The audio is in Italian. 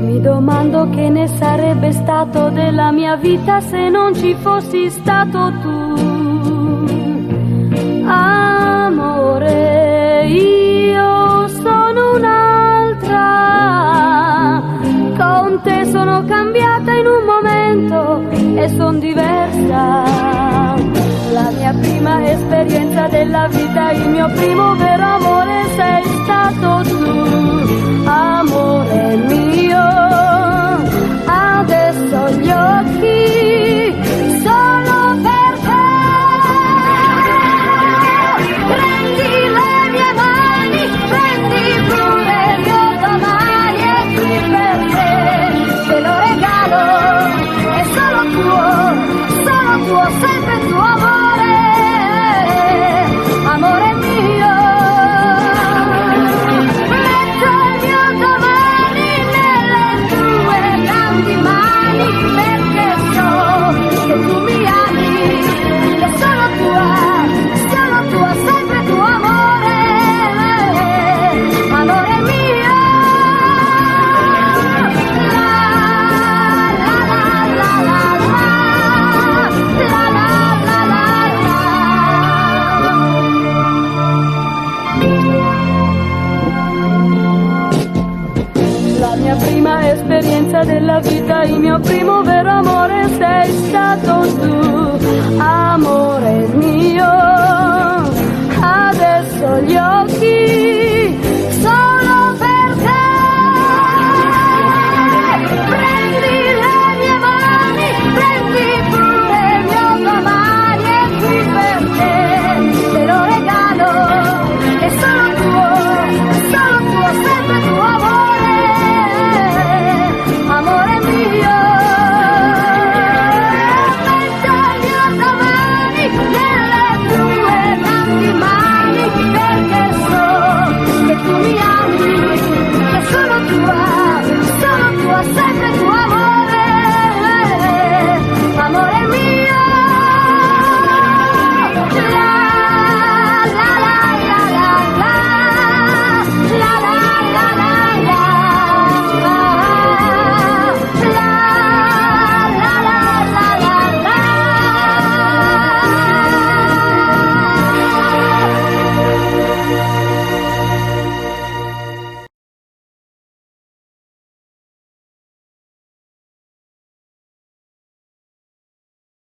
Mi domando che ne sarebbe stato della mia vita se non ci fossi stato tu. Amore, io sono un'altra, con te sono cambiata in un momento e son diversa. La mia prima esperienza della vita, il mio primo vero amore sei stato tu. Amore mio, adesso gli occhi solo per te. Prendi le mie mani, prendi pure il mio domani, è qui per te, te lo regalo, è solo tuo, sempre tuo amore, amore mio. Metto il mio domani nelle tue grandi mani, perché so che tu mi ami, è solo tua, sempre tuo amore, amore mio. La la la la la la la la la la. La mia prima esperienza della vita, il mio primo vero amore sei stato tu. Amore mio, adesso gli occhi